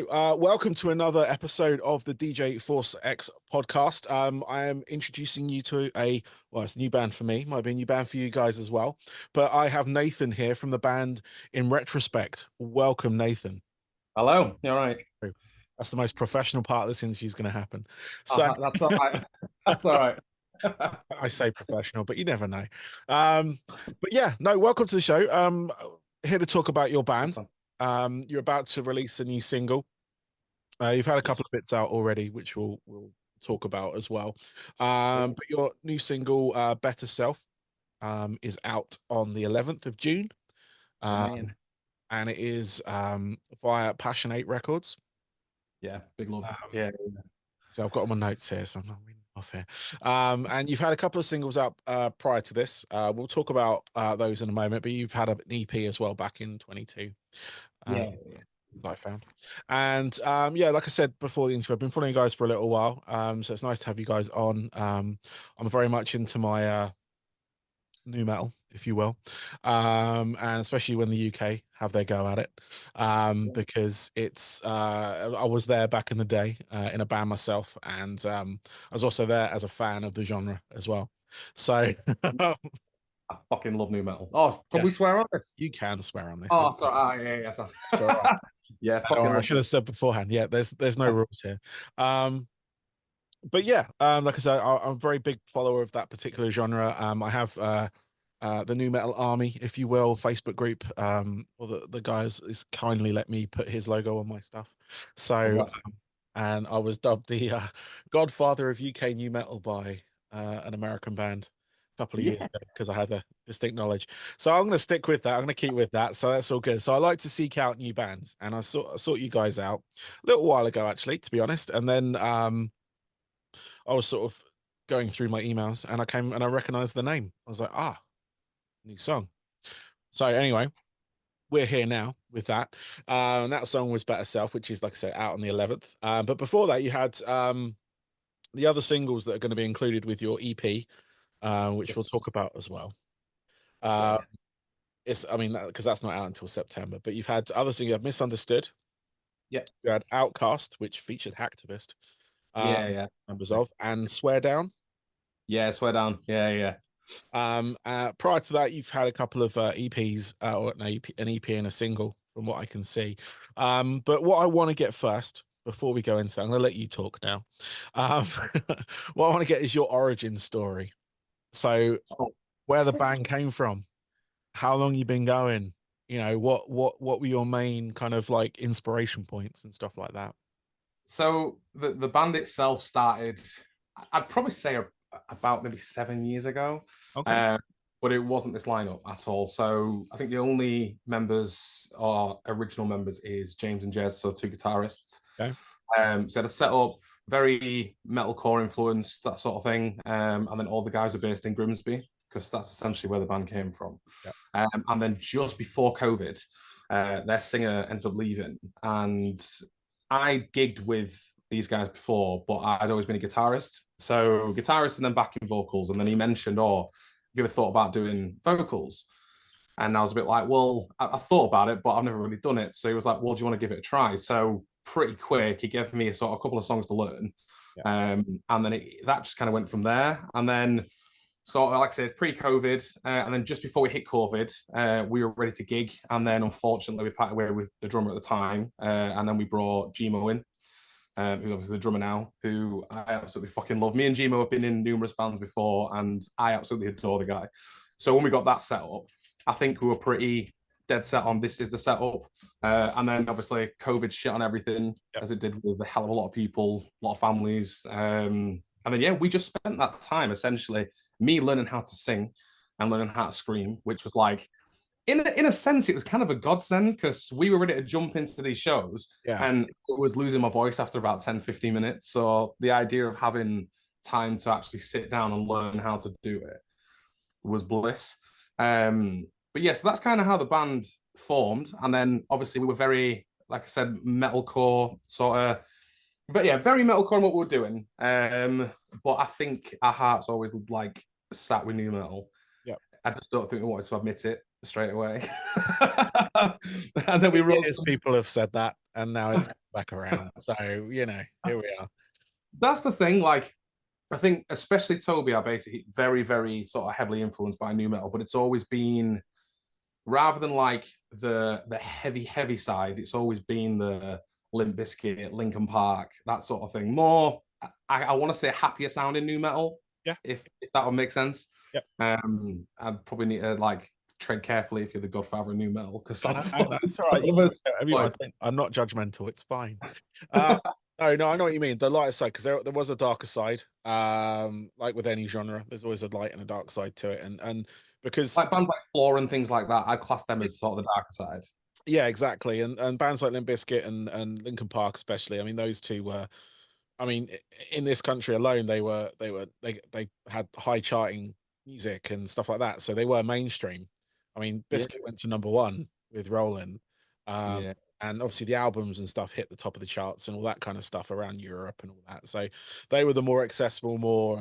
Welcome to another episode of the DJ Force X podcast. I am introducing you to it's a new band for me, might be a new band for you guys as well. But I have Nathan here from the band InRetrospect. Welcome, Nathan. Hello, you all right? That's the most professional part of this interview is going to happen. That's all right. That's all right. I say professional, but you never know. But yeah, no, welcome to the show. Here to talk about your band. You're about to release a new single. You've had a couple of bits out already, which we'll talk about as well. But your new single, Better Self, is out on the 11th of June. And it is via Passionate Records. Yeah, big love. So I've got my notes here, so I'm not reading off here. And you've had a couple of singles out prior to this. We'll talk about those in a moment, but you've had an EP as well back in 22. I found. And like I said before the interview, I've been following you guys for a little while. So it's nice to have you guys on. I'm very much into my new metal, if you will. And especially when the UK have their go at it. Because it's I was there back in the day in a band myself, and I was also there as a fan of the genre as well. So I fucking love new metal. Oh, can we swear on this? You can swear on this. Oh, sorry. Yeah. Sorry. Yeah, fucking I should have said beforehand. Yeah, there's no rules here. But yeah, like I said, I'm a very big follower of that particular genre. I have the New Metal Army, if you will, Facebook group. Or the guys is kindly let me put his logo on my stuff. So, and I was dubbed the godfather of UK new metal by an American band couple of years ago because I had a distinct knowledge. So I'm going to stick with that. I'm going to keep with that. So that's all good. So I like to seek out new bands, and I sought you guys out a little while ago, actually, to be honest. And then I was sort of going through my emails, and I came and I recognized the name. I was like, new song. So anyway, we're here now with that. And that song was Better Self, which is, like I say, out on the 11th. But before that, you had the other singles that are going to be included with your EP. Which we'll talk about as well. Because that's not out until September. But you've had other things. You have Misunderstood. Yeah. You had Outcast, which featured Hacktivist. Members of, and Swear Down. Yeah, Swear Down. Yeah. Prior to that, you've had a couple of EPs, or an EP and a single, from what I can see. But what I want to get first, before we go into that, I'm going to let you talk now. What I want to get is your origin story. So where the band came from, how long you've been going, what were your main kind of like inspiration points and stuff like that? So the band itself started, I'd probably say about maybe 7 years ago. Okay. But it wasn't this lineup at all. So I think the only members or original members is James and Jez, so two guitarists. Okay. So I had set up very metalcore influence, that sort of thing. And then all the guys are based in Grimsby, because that's essentially where the band came from. Yeah. And then just before COVID, their singer ended up leaving. And I gigged with these guys before, but I'd always been a guitarist. So guitarist and then backing vocals. And then he mentioned, have you ever thought about doing vocals? And I was a bit like, well, I thought about it, but I've never really done it. So he was like, well, do you want to give it a try? So pretty quick, he gave me a couple of songs to learn. Yeah. And then that just kind of went from there. And then, so like I said, pre-COVID, and then just before we hit COVID, we were ready to gig. And then unfortunately, we parted away with the drummer at the time. And then we brought Gmo in, who's obviously the drummer now, who I absolutely fucking love. Me and Gmo have been in numerous bands before, and I absolutely adore the guy. So when we got that set up, I think we were pretty dead set on this is the setup. And then obviously COVID shit on everything, as it did with a hell of a lot of people, a lot of families. And then, we just spent that time essentially me learning how to sing and learning how to scream, which was like, in a sense, it was kind of a godsend, because we were ready to jump into these shows and I was losing my voice after about 10, 15 minutes. So the idea of having time to actually sit down and learn how to do it was bliss. But yeah, so that's kind of how the band formed. And then obviously we were very, like I said, metalcore sort of, but yeah, very metalcore in what we were doing. But I think our hearts always like sat with new metal. Yeah. I just don't think we wanted to admit it straight away. And then we wrote. People have said that, and now it's back around. So here we are. That's the thing. Like, I think especially Toby are basically very, very sort of heavily influenced by nu metal, but it's always been rather than like the heavy side, it's always been the Limp Bizkit, Linkin Park, that sort of thing. More, I want to say happier sounding nu metal. Yeah, if that would make sense. Yep. I'd probably need to like tread carefully if you're the godfather of nu metal, because that's all right. I'm not judgmental. It's fine. No, I know what you mean. The lighter side, because there was a darker side. Like with any genre, there's always a light and a dark side to it, and because like bands like Floor and things like that, I'd class them as sort of the darker side. Yeah, exactly. And bands like Limp Bizkit and Linkin Park, especially. I mean, those two were. I mean, in this country alone, they had high charting music and stuff like that, so they were mainstream. I mean, Biscuit went to #1 with Rollin', Yeah. and obviously the albums and stuff hit the top of the charts and all that kind of stuff around Europe and all that. So they were the more accessible, more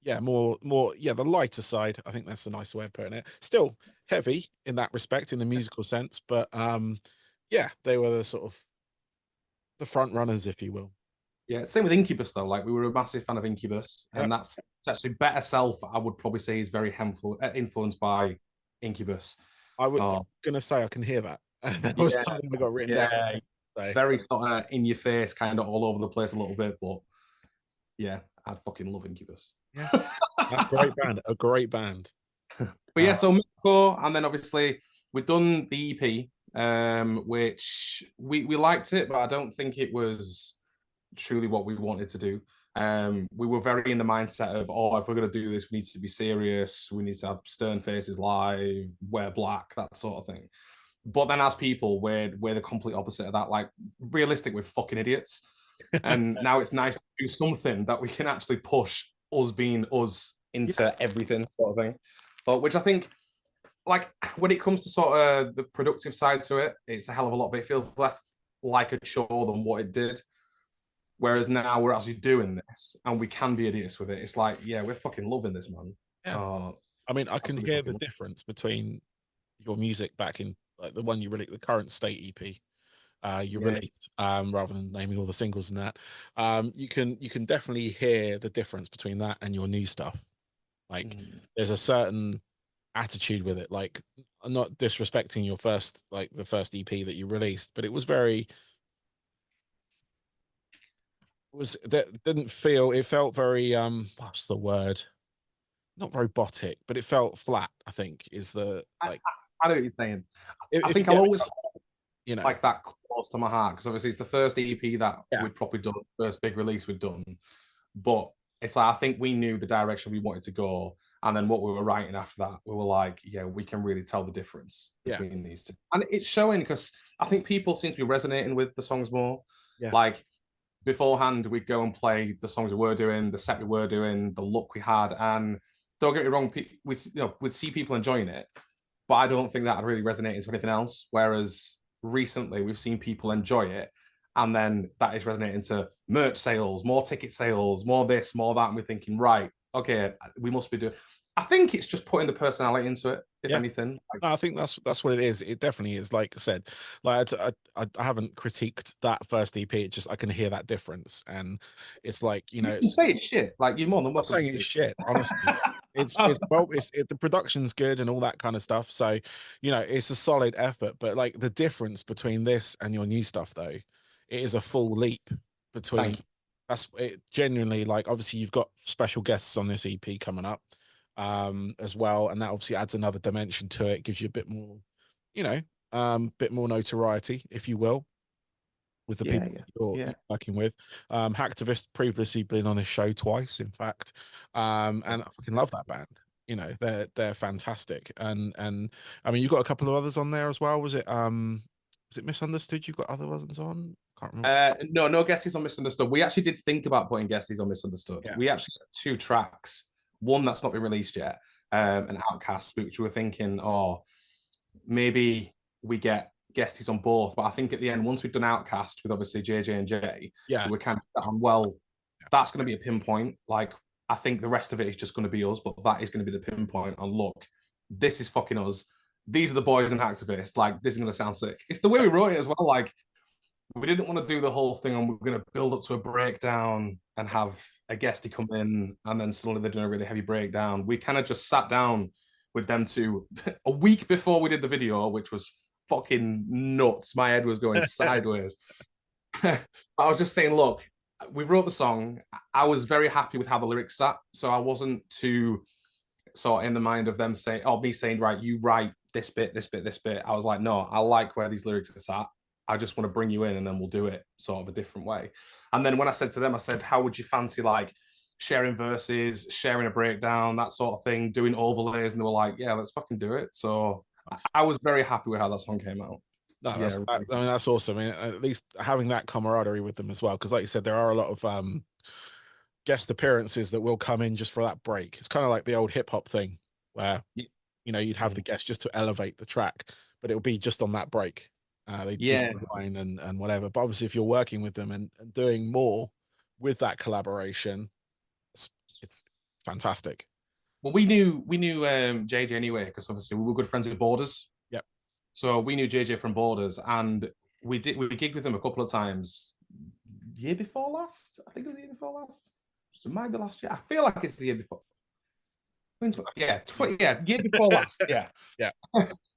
the lighter side. I think that's a nice way of putting it. Still heavy in that respect, in the musical sense, but they were the sort of the front runners, if you will. Yeah, same with Incubus though. Like we were a massive fan of Incubus, and that's actually Better Self. I would probably say is very influenced by Incubus. I was gonna say I can hear that. That was something we got written down. So. Very sort of in your face, kind of all over the place a little bit, but yeah, I'd fucking love Incubus. Yeah, a great band. But yeah, so Miko, and then obviously we've done the EP, which we liked it, but I don't think it was truly what we wanted to do. We were very in the mindset of, if we're going to do this, we need to be serious. We need to have stern faces live, wear black, that sort of thing. But then as people, we're the complete opposite of that. Like, realistic, we're fucking idiots. And now it's nice to do something that we can actually push us being us into everything, sort of thing. But which I think, like, when it comes to sort of the productive side to it, it's a hell of a lot, but it feels less like a chore than what it did. Whereas now we're actually doing this and we can be idiots with it. It's like, yeah, we're fucking loving this, man. Yeah. I mean, I can hear the difference between your music back in like the one you released, the current state EP you released, rather than naming all the singles and that. You can definitely hear the difference between that and your new stuff. Like there's a certain attitude with it. Like, I'm not disrespecting your first, like the first EP that you released, but it was very it felt very what's the word, not robotic, but it felt flat, I think is the like. I know what you're saying. I think I'll always like that close to my heart, because obviously it's the first EP that we'd probably done, first big release we'd done, but it's like I think we knew the direction we wanted to go, and then what we were writing after that, we were like, yeah, we can really tell the difference between these two, and it's showing, because I think people seem to be resonating with the songs more. Like beforehand, we'd go and play the songs we were doing, the set we were doing, the look we had, and don't get me wrong, we'd see people enjoying it, but I don't think that would really resonate into anything else. Whereas recently, we've seen people enjoy it, and then that is resonating to merch sales, more ticket sales, more this, more that, and we're thinking, right, okay, we must be doing. I think it's just putting the personality into it, if anything. No, I think that's what it is. It definitely is. Like I said, like I haven't critiqued that first EP. It just I can hear that difference, and it's like you can say it's shit. Like you're more than welcome. I'm saying it's shit, honestly. The production's good and all that kind of stuff. So, it's a solid effort. But like the difference between this and your new stuff, though, it is a full leap between. That's it. Genuinely, like obviously you've got special guests on this EP coming up. As well, and that obviously adds another dimension to it, gives you a bit more, bit more notoriety, if you will, with the people you're working with. Hacktivist previously been on this show twice, in fact, and I fucking love that band. They're fantastic, and I mean you've got a couple of others on there as well. Was it Misunderstood? You've got other ones on. Can't remember. No guesses on Misunderstood. We actually did think about putting guesses on Misunderstood. We actually got 2 tracks. One that's not been released yet, an Outcast, which we were thinking, maybe we get guesties on both. But I think at the end, once we've done Outcast with obviously JJ and Jay, we're kind of that's going to be a pinpoint. Like I think the rest of it is just going to be us, but that is going to be the pinpoint on look. this is fucking us. These are the boys in Hacktivist. Like, this is going to sound sick. It's the way we wrote it as well. Like, we didn't want to do the whole thing and we're going to build up to a breakdown and have a guestie come in and then suddenly they're doing a really heavy breakdown. We kind of just sat down with them two a week before we did the video, which was fucking nuts. My head was going sideways. I was just saying, look, we wrote the song. I was very happy with how the lyrics sat. So I wasn't too sort of in the mind of them saying, oh, me saying, right, you write this bit, this bit, this bit. I was like, no, I like where these lyrics are sat. I just want to bring you in and then we'll do it sort of a different way. And then when I said to them, I said, how would you fancy like sharing verses, sharing a breakdown, that sort of thing, doing overlays? And they were like, yeah, let's fucking do it. So I was very happy with how that song came out. No, I mean, that's awesome. I mean, at least having that camaraderie with them as well. Because like you said, there are a lot of guest appearances that will come in just for that break. It's kind of like the old hip hop thing where, you know, you'd have the guest just to elevate the track, but it'll be just on that break. They do line and whatever. But obviously, if you're working with them and doing more with that collaboration, it's fantastic. Well, we knew JJ anyway because obviously we were good friends with Borders. Yep. So we knew JJ from Borders, and we gigged with him a couple of times. Year before last, I think it was the year before last. It might be last year. I feel like it's the year before. Yeah, year before last. Yeah, yeah.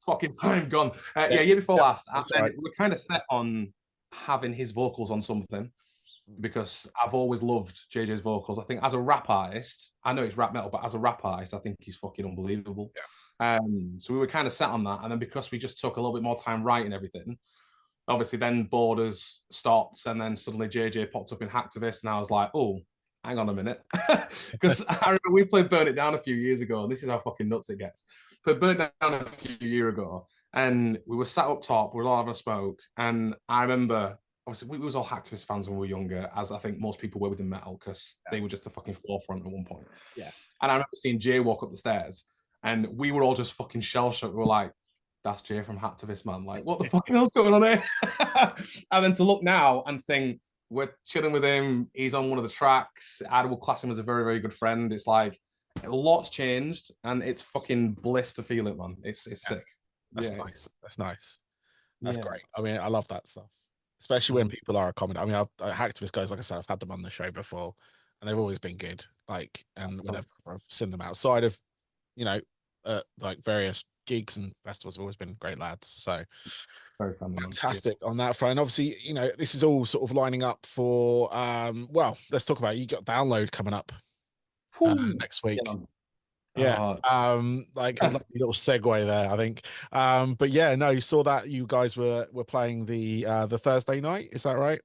Fucking time gone. Yeah, year before last. And right. We're kind of set on having his vocals on something because I've always loved JJ's vocals. I think as a rap artist, I know it's rap metal, but as a rap artist, I think he's fucking unbelievable. Yeah. So we were kind of set on that. And then because we just took a little bit more time writing everything, obviously then Borders stopped and then suddenly JJ popped up in Hacktivist and I was like, oh, hang on a minute. Because I remember we played Burn It Down a few years ago and this is how fucking nuts it gets. Played Burn It Down a few years ago and we were sat up top, we were all having a smoke and I remember, obviously we was all Hacktivist fans when we were younger, as I think most people were within metal because they were just the fucking forefront at one point. Yeah. And I remember seeing Jay walk up the stairs and we were all just fucking shell-shocked. We were like, that's Jay from Hacktivist, man. Like, what the fucking hell's going on here? And then to look now and think, we're chilling with him. He's on one of the tracks. I will class him as a very, very good friend. It's like, a lot's changed and it's fucking bliss to feel it, man. It's sick. That's nice. That's nice. That's great. I mean, I love that stuff. Especially when people are commenting. I mean, Hacktivist guys, like I said, I've had them on the show before and they've always been good. Like, and whenever I've seen them outside of, you know, like various gigs and festivals, have always been great lads. So very fun, fantastic on that front. Obviously, you know, this is all sort of lining up for well, let's talk about it. You got Download coming up next week. Yeah. Like a lovely little segue there, I think. But yeah, no, you saw that you guys were playing the Thursday night, is that right?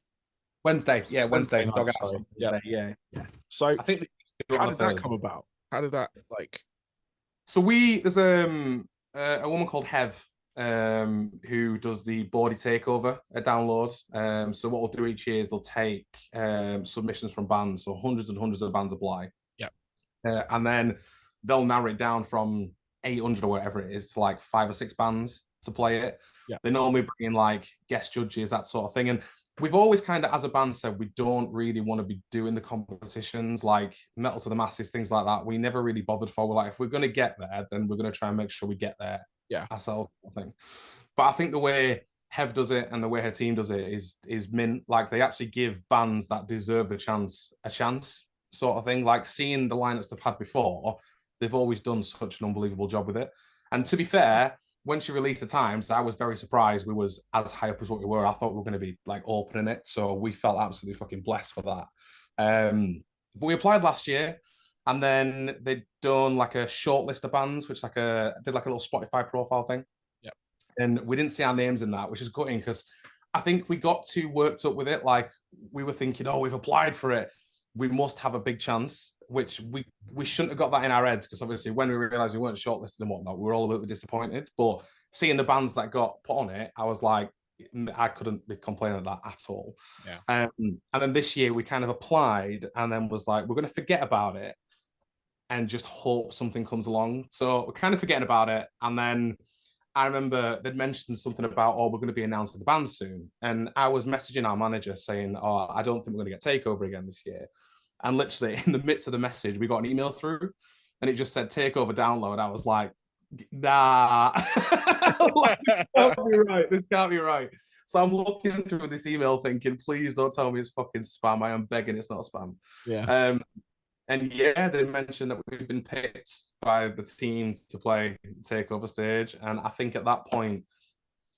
Wednesday, yeah, Wednesday. Night, yeah. So I think how did that come about? How did that like? So there's a woman called Hev who does the Bawdy takeover at Download. So what we'll do each year is they'll take submissions from bands, so hundreds and hundreds of bands apply. Yeah, and then they'll narrow it down from 800 or whatever it is to like 5 or 6 bands to play it. Yeah, they normally bring in like guest judges, that sort of thing, and we've always kind of, as a band, said we don't really want to be doing the competitions like Metal to the Masses, things like that. We never really bothered for. We're like, if we're going to get there, then we're going to try and make sure we get there ourselves, I think. But I think the way Hev does it and the way her team does it is mint. Like, they actually give bands that deserve the chance a chance, sort of thing. Like, seeing the lineups they've had before, they've always done such an unbelievable job with it. And to be fair, when she released the times, I was very surprised we was as high up as what we were. I thought we were going to be like opening it. So we felt absolutely fucking blessed for that. But we applied last year and then they'd done like a short list of bands, which did like a little Spotify profile thing. Yeah. And we didn't see our names in that, which is gutting because I think we got too worked up with it. Like, we were thinking, oh, we've applied for it, we must have a big chance, which we shouldn't have got that in our heads, because obviously when we realized we weren't shortlisted and whatnot, we were all a bit disappointed. But seeing the bands that got put on it, I was like, I couldn't be complaining about that at all. Yeah. And then this year we kind of applied and then was like, we're going to forget about it and just hope something comes along. So we're kind of forgetting about it. And then I remember they'd mentioned something about, oh, we're going to be announcing the band soon. And I was messaging our manager saying, oh, I don't think we're going to get Takeover again this year. And literally in the midst of the message, we got an email through and it just said Takeover Download. I was like, Nah. Like, this can't be right. This can't be right. So I'm looking through this email thinking, please don't tell me it's fucking spam. I am begging it's not spam. Yeah. Um, and yeah, they mentioned that we've been picked by the team to play takeover stage. And I think at that point,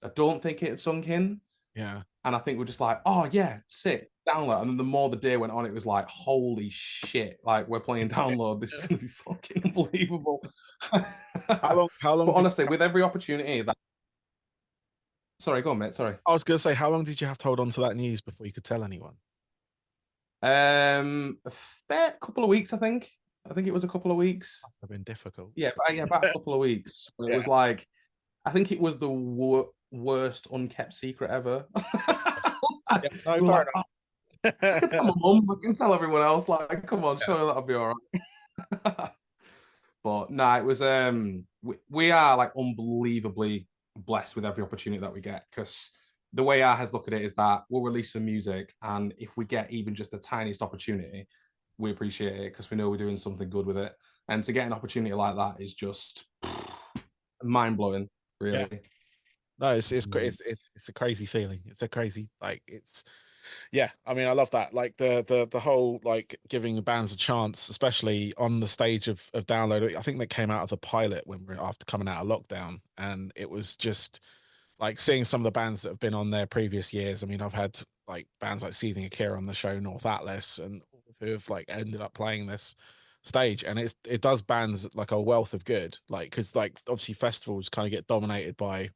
I don't think it had sunk in. Yeah. And I think we're just like, oh yeah, sick, download. And then the more the day went on, it was like, holy shit, like we're playing download. This is gonna be fucking unbelievable. How long But did honestly, with every opportunity that sorry, go on, mate. Sorry. I was gonna say, how long did you have to hold on to that news before you could tell anyone? A fair couple of weeks, I think. I think it was a couple of weeks. Must have been difficult. Yeah, about a couple of weeks. It Yeah. was like, I think it was the worst unkept secret ever. Yeah, no, We were fair like, oh, I can tell my enough. mum, I can tell everyone else. Like, come on, Yeah. surely that'll be all right. But no, it was we are like unbelievably blessed with every opportunity that we get because the way I has looked at it is that we'll release some music and if we get even just the tiniest opportunity, we appreciate it because we know we're doing something good with it. And to get an opportunity like that is just mind blowing, Yeah. really. No, it's a crazy feeling. It's a crazy like it's yeah. I mean, I love that. Like the whole like giving the bands a chance, especially on the stage of download. I think that came out of the pilot when we're after coming out of lockdown, and it was just like seeing some of the bands that have been on there previous years. I mean, I've had like bands like Seething Akira on the show, North Atlas, and who have like ended up playing this stage, and it does bands like a wealth of good. Like because like obviously festivals kind of get dominated by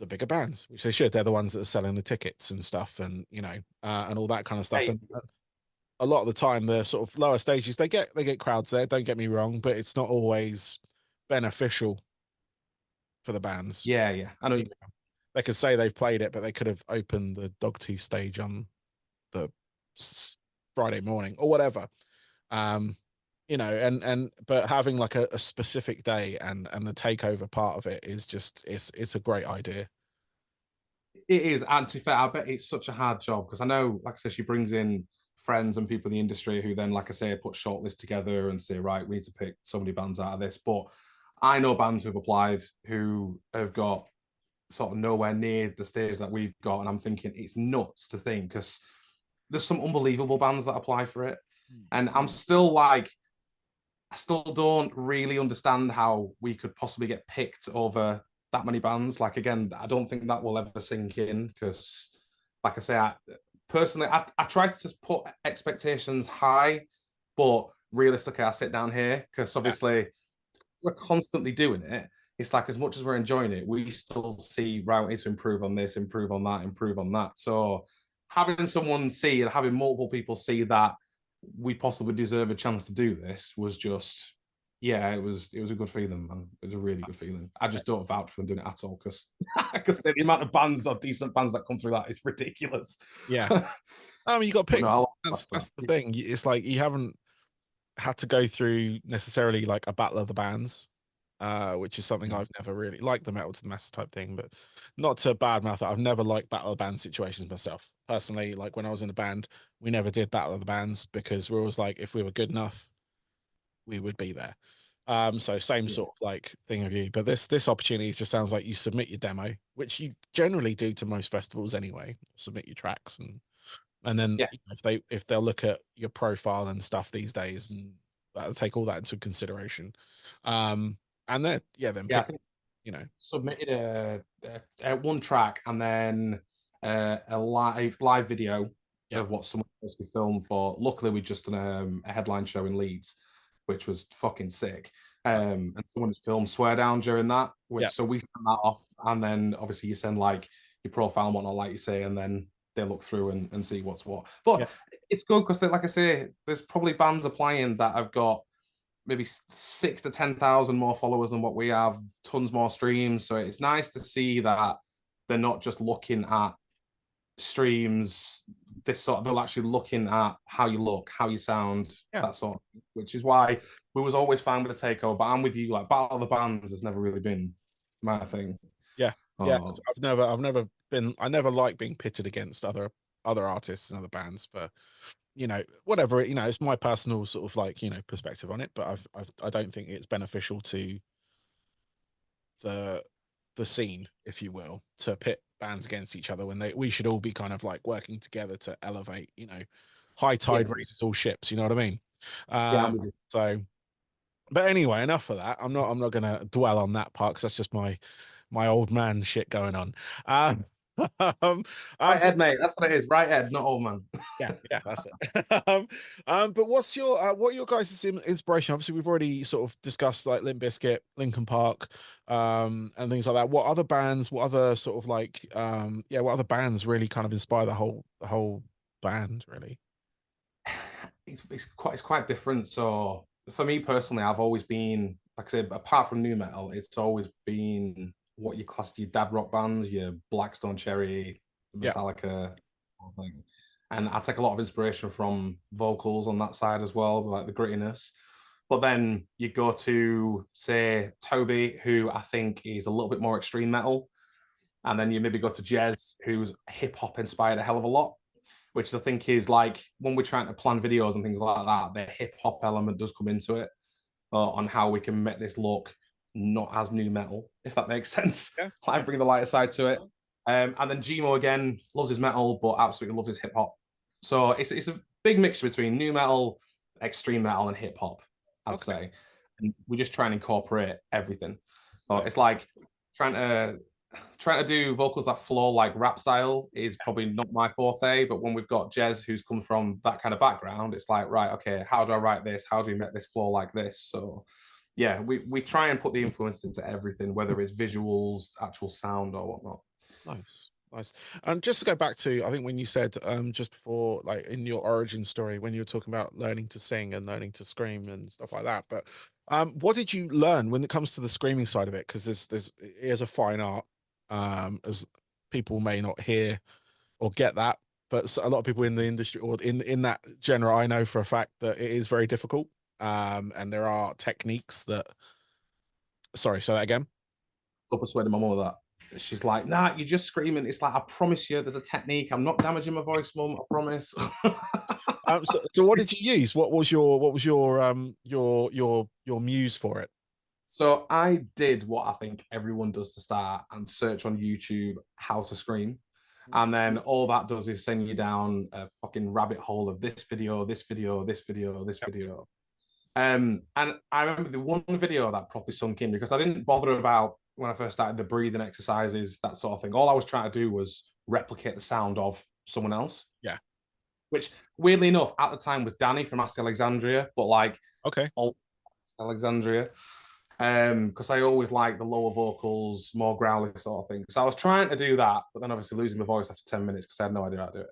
the bigger bands, which they should. They're the ones that are selling the tickets and stuff, and and all that kind of stuff. Hey, And a lot of the time, the sort of lower stages, they get crowds there. Don't get me wrong, but it's not always beneficial for the bands. yeah, I know. You know, they could say they've played it, but they could have opened the Dogtooth stage on the Friday morning or whatever. Um, and but having like a specific day and the takeover part of it is just it's a great idea. It is, and to be fair, I bet it's such a hard job because I know, like I said, she brings in friends and people in the industry who then, like I say, put shortlists together and say, right, we need to pick so many bands out of this. But I know bands who've applied who have got sort of nowhere near the stage that we've got, and I'm thinking it's nuts to think because there's some unbelievable bands that apply for it, and I'm still like, I still don't really understand how we could possibly get picked over that many bands. Like again, I don't think that will ever sink in because, like I say, personally, I try to just put expectations high, but realistically, I sit down here because Yeah. obviously we're constantly doing it. It's like as much as we're enjoying it, we still see right, we need to improve on this, improve on that, improve on that. So having someone see and having multiple people see that we possibly deserve a chance to do this was just yeah, it was a good feeling, man. It was a really good feeling. I just don't vouch for them doing it at all because the amount of bands or decent bands that come through that is ridiculous. Yeah. I mean, you got to But pick. no, That's the thing. It's like you haven't had to go through necessarily like a battle of the bands, which is something I've never really liked the metal to the mass type thing, but not to badmouth it. I've never liked battle of the band situations myself personally. Like when I was in a band, we never did battle of the bands because we always like if we were good enough, we would be there. So same yeah, sort of like thing of you, but this opportunity just sounds like you submit your demo, which you generally do to most festivals anyway. Submit your tracks and then yeah, if they'll look at your profile and stuff these days and take all that into consideration, and then then yeah. I pick think you know submitted a one track and then a live video yeah of what someone supposed to film for. Luckily, we just done a headline show in Leeds, which was fucking sick. And someone just filmed Swear Down during that, yeah which so we send that off, and then obviously you send like your profile and whatnot, like you say, and then they look through and see what's what. yeah But it's good because, like I say, there's probably bands applying that have got maybe 6 to 10,000 more followers than what we have, tons more streams. So it's nice to see that they're not just looking at streams, this sort of, they're actually looking at how you look, how you sound, yeah that sort of, which is why we was always fine with the takeover. But I'm with you, like Battle of the Bands has never really been my thing. yeah yeah. Oh, I've never been. I never like being pitted against other artists and other bands for whatever it's my personal sort of like perspective on it, but I don't think it's beneficial to the scene, if you will, to pit bands against each other when we should all be kind of like working together to elevate, high Yeah, tide raises all ships, you know what I mean? yeah, So but anyway, enough of that. I'm not gonna dwell on that part because that's just my old man shit going on. Um, um, right, but Ed, mate. That's what it is. Right, Ed, not old man. yeah, that's it. But what are your guys' inspiration? Obviously, we've already sort of discussed like Limp Bizkit, Linkin Park, and things like that. What other bands? What other sort of like yeah? What other bands really kind of inspire the whole band? Really? It's quite different. So for me personally, I've always been, like I said, apart from new metal, it's always been what you class your dad rock bands, your Blackstone Cherry, Yeah. Metallica, sort of thing. And I take a lot of inspiration from vocals on that side as well, like the grittiness. But then you go to say Toby, who I think is a little bit more extreme metal, and then you maybe go to Jez, who's hip hop inspired a hell of a lot, which I think is like when we're trying to plan videos and things like that, the hip hop element does come into it on how we can make this look not as new metal, if that makes sense. Yeah. Like bring the lighter side to it. And then Gmo again loves his metal, but absolutely loves his hip hop. So it's a big mixture between new metal, extreme metal, and hip hop, I'd Okay. say. And we just try and incorporate everything. So Nice. it's like trying to do vocals that flow like rap style is probably not my forte. But when we've got Jez, who's come from that kind of background, it's like, right, okay, how do I write this? How do we make this flow like this? So yeah, we try and put the influence into everything, whether it's visuals, actual sound, or whatnot. Nice. Nice. And just to go back to, I think when you said just before, like in your origin story, when you were talking about learning to sing and learning to scream and stuff like that. But what did you learn when it comes to the screaming side of it? Because it is a fine art, as people may not hear or get that, but a lot of people in the industry or in that genre, I know for a fact that it is very difficult. And there are techniques that. Sorry, say that again. I persuaded my mum of that. She's like, nah, you're just screaming. It's like, I promise you, there's a technique. I'm not damaging my voice, mum. I promise. So what did you use? What was your muse for it? So I did what I think everyone does to start and search on YouTube how to scream. And then all that does is send you down a fucking rabbit hole of this video, this video, this video, this Yep. video. And I remember the one video that properly sunk in because I didn't bother about when I first started the breathing exercises, that sort of thing. All I was trying to do was replicate the sound of someone else, Yeah. which weirdly enough at the time was Danny from Ask Alexandria, but like Okay. old Alexandria. Because I always like the lower vocals, more growly sort of thing. So I was trying to do that, but then obviously losing my voice after 10 minutes because I had no idea how to do it.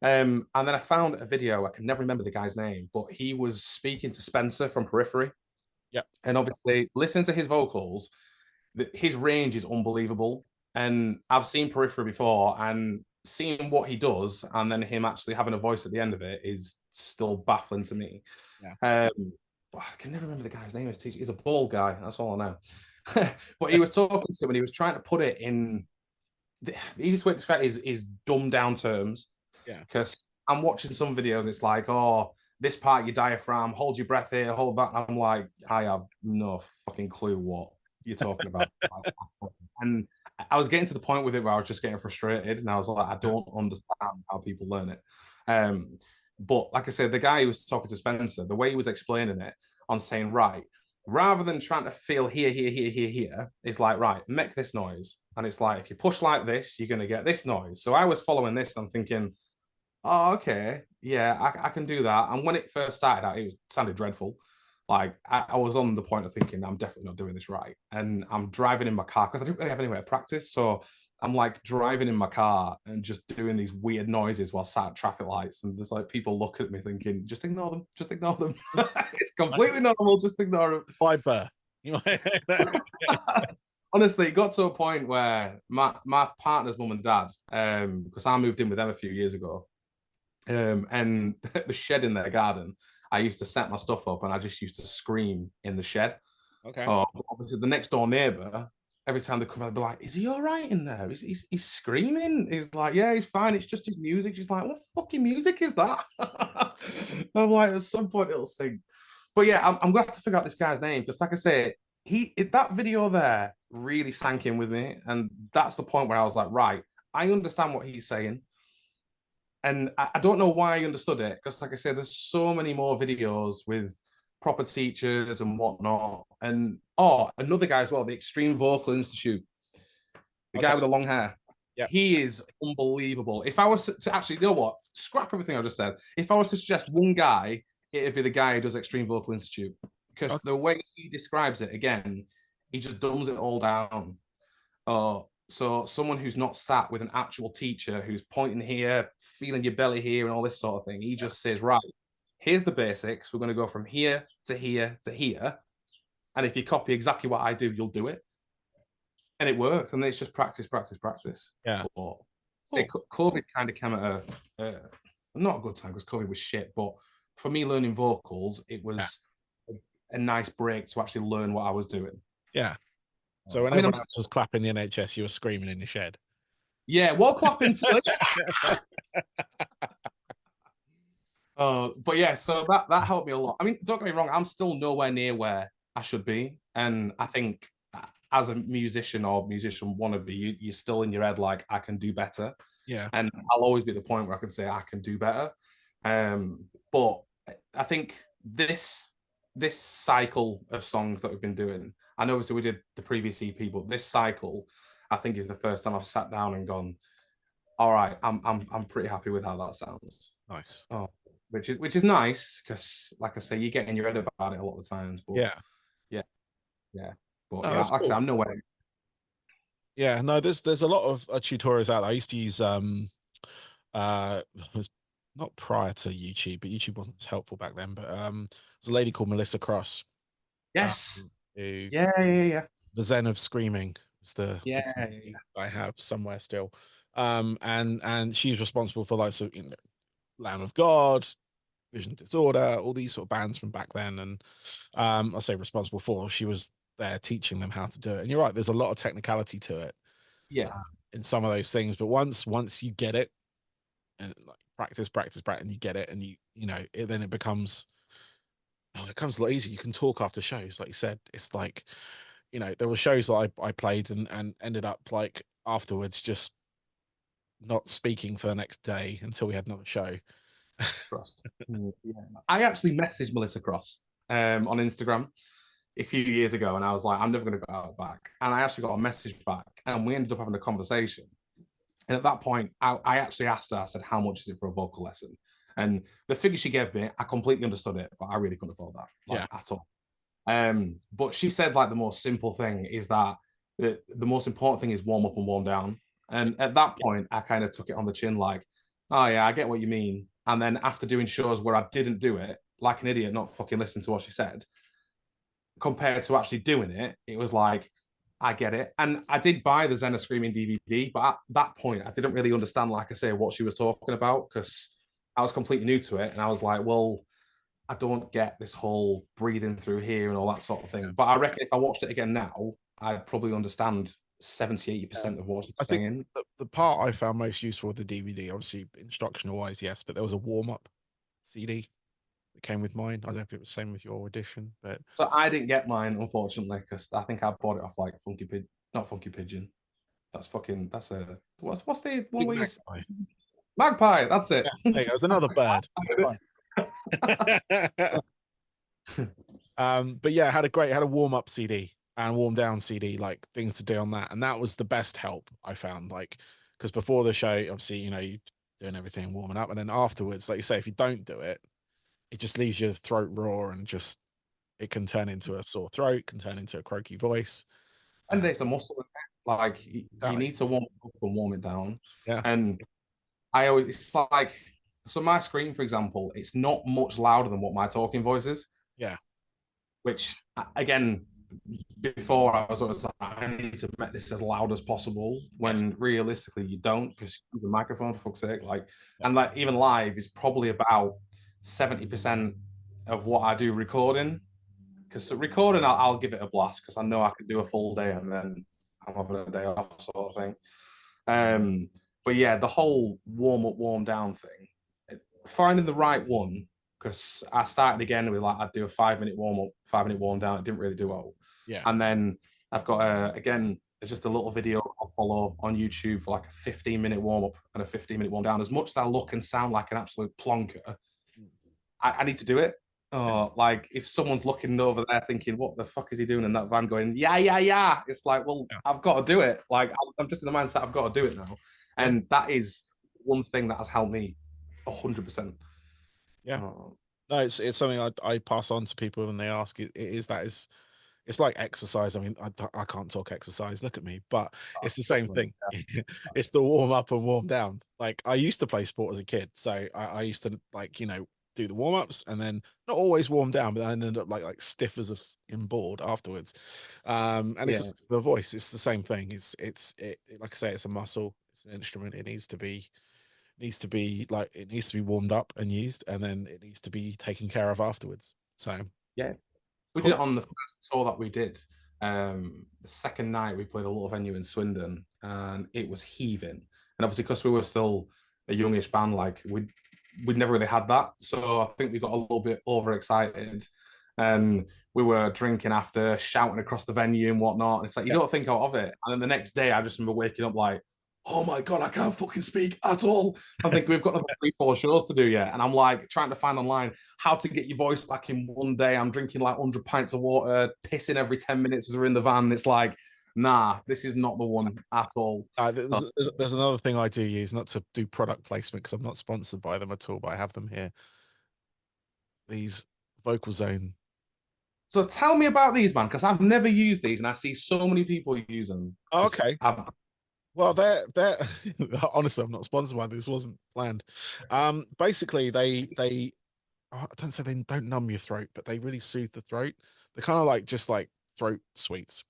And then I found a video, I can never remember the guy's name, but he was speaking to Spencer from Periphery. Yep. And obviously, listening to his vocals, his range is unbelievable. And I've seen Periphery before, and seeing what he does, and then him actually having a voice at the end of it is still baffling to me. Yeah. I can never remember the guy's name. He's a bald guy. That's all I know. But he was talking to him, and he was trying to put it in the easiest way to describe it is dumbed down terms. Yeah. Because I'm watching some videos, and it's like, oh, this part, your diaphragm, hold your breath here, hold that. And I'm like, I have no fucking clue what you're talking about. And I was getting to the point with it where I was just getting frustrated, and I was like, I don't understand how people learn it. But like I said, the guy who was talking to Spencer, the way he was explaining it on saying, right, rather than trying to feel here, it's like, right, make this noise. And it's like, if you push like this, you're going to get this noise. So I was following this and I'm thinking, oh, okay, yeah, I can do that. And when it first started out, it sounded dreadful. Like I was on the point of thinking, I'm definitely not doing this right. And I'm driving in my car because I didn't really have anywhere to practice. So I'm like driving in my car and just doing these weird noises while sat at traffic lights. And there's like people look at me thinking, just ignore them, just ignore them. It's completely normal, just ignore them. Fiber. You know. Honestly, it got to a point where my partner's mum and dad, because I moved in with them a few years ago, and the shed in their garden, I used to set my stuff up and I just used to scream in the shed. Okay. Obviously, the next door neighbor, every time they come out, they'd be like, "Is he all right in there? He's screaming." He's like, "Yeah, he's fine. It's just his music." She's like, "What fucking music is that?" I'm like, at some point it'll sing. But yeah, I'm gonna have to figure out this guy's name because, like I say, that video there really sank in with me. And that's the point where I was like, right, I understand what he's saying. And I don't know why I understood it, because like I said, there's so many more videos with proper teachers and whatnot. And another guy as well, the Extreme Vocal Institute, the Okay. guy with the long hair. Yeah. He is unbelievable. If I was to actually, you know what? Scrap everything I just said. If I was to suggest one guy, it'd be the guy who does Extreme Vocal Institute. Because Okay. the way he describes it, again, he just dumbs it all down. So someone who's not sat with an actual teacher who's pointing here, feeling your belly here, and all this sort of thing, he just says, right, here's the basics. We're going to go from here to here to here. And if you copy exactly what I do, you'll do it. And it works. And then it's just practice, practice, practice. Yeah. But say COVID kind of came at not a good time because COVID was shit. But for me, learning vocals, it was a nice break to actually learn what I was doing. Yeah. So when everyone else was clapping the NHS, you were screaming in your shed. Yeah, while clapping too. But yeah, so that helped me a lot. I mean, don't get me wrong, I'm still nowhere near where I should be. And I think as a musician or musician wannabe, you're still in your head like, I can do better. Yeah. And I'll always be at the point where I can say I can do better. But I think this cycle of songs that we've been doing, I know obviously we did the previous EP, but this cycle, I think, is the first time I've sat down and gone, all right, I'm pretty happy with how that sounds. Nice. Which is nice because, like I say, you get in your head about it a lot of the times. But yeah. But yeah, like I say, I'm nowhere. Yeah, no, there's a lot of tutorials out there. I used to use was not prior to YouTube, but YouTube wasn't as helpful back then. But there's a lady called Melissa Cross. Yes. Who, yeah. The Zen of Screaming was the I have somewhere still. And she's responsible for like, so, you know, Lamb of God, Vision Disorder, all these sort of bands from back then. And I say responsible for, she was there teaching them how to do it. And you're right, there's a lot of technicality to it. Yeah. In some of those things, but once you get it, and like practice, and you get it, and you know it, then it becomes a lot easier. You can talk after shows, like you said. It's like, you know, there were shows that I played and ended up like afterwards just not speaking for the next day until we had another show. Trust. Yeah. I actually messaged Melissa Cross on Instagram a few years ago, and I was like, I'm never going to go out back. And I actually got a message back, and we ended up having a conversation. And at that point, I actually asked her, I said, how much is it for a vocal lesson? And the figure she gave me, I completely understood it, but I really couldn't afford that at all. But she said like the most simple thing is that the most important thing is warm up and warm down. And at that point, I kind of took it on the chin, like, oh yeah, I get what you mean. And then after doing shows where I didn't do it, like an idiot, not fucking listening to what she said, compared to actually doing it, it was like, I get it. And I did buy the Zen of Screaming DVD, but at that point, I didn't really understand, like I say, what she was talking about, because I was completely new to it. And I was like, well, I don't get this whole breathing through here and all that sort of thing. But I reckon if I watched it again now, I'd probably understand 70-80% of what she's saying. The part I found most useful with the DVD, obviously instructional wise, yes, but there was a warm-up CD that came with mine. I don't know if it was the same with your edition, but so I didn't get mine, unfortunately, because I think I bought it off like not Funky Pigeon. That's a what's the one where Magpie. Magpie, that's it. Yeah, there goes another bird. But yeah, had a warm-up CD and warm down CD, like things to do on that. And that was the best help I found. Like, because before the show, obviously, you know, you're doing everything warming up, and then afterwards, like you say, if you don't do it, it just leaves your throat raw, and just it can turn into a sore throat, can turn into a croaky voice. And it's a muscle, like you need to warm it up and warm it down. Yeah. And it's like, so my scream, for example, it's not much louder than what my talking voice is. Yeah. Which, again, before I was always like, I need to make this as loud as possible, when realistically you don't, because the microphone, for fuck's sake. Like, and like even live is probably about 70% of what I do recording. Because recording, I'll give it a blast because I know I can do a full day and then I'm having a day off, sort of thing. But yeah, the whole warm up, warm down thing, finding the right one, because I started again with like, I'd do a 5-minute warm up, 5-minute warm down. It didn't really do well. Yeah. And then I've got again just a little video I'll follow on YouTube for like a 15-minute warm up and a 15-minute warm down. As much as I look and sound like an absolute plonker, I need to do it. Oh, like if someone's looking over there thinking, "What the fuck is he doing?" in that van, going, "Yeah, yeah, yeah," it's like, well, Yeah. I've got to do it. Like I'm just in the mindset I've got to do it now, Yeah. and that is one thing that has helped me 100%. Yeah. Oh, No, it's something I pass on to people when they ask. It's like exercise. I mean, I can't talk exercise. Look at me, but it's the same thing. It's the warm up and warm down. Like I used to play sport as a kid, so I used to like do the warm ups and then not always warm down, but then I ended up like stiff as a in board afterwards. And it's yeah, just the voice. It's the same thing. Like I say, it's a muscle. It's an instrument. It needs to be warmed up and used, and then it needs to be taken care of afterwards. So yeah. We did cool. it on the first tour that we did. The second night we played a little venue in Swindon, and it was heaving. And obviously, because we were still a youngish band, like we'd never really had that. So I think we got a little bit overexcited, and we were drinking after, shouting across the venue and whatnot. And it's like you Yeah. don't think out of it. And then the next day, I just remember waking up like, "Oh my god, I can't fucking speak at all." I'm thinking we've got another 3, 4 shows to do yet, and I'm like trying to find online how to get your voice back in one day. I'm drinking like 100 pints of water, pissing every 10 minutes as we're in the van. It's like, nah, this is not the one at all. There's another thing I do use, not to do product placement because I'm not sponsored by them at all, but I have them here. These Vocal Zone. So tell me about these, man, because I've never used these and I see so many people use them. Oh, Just okay. Well, they're honestly, I'm not sponsored by this. Wasn't planned. Basically, they I don't say they don't numb your throat, but they really soothe the throat. They're kind of like just like throat sweets,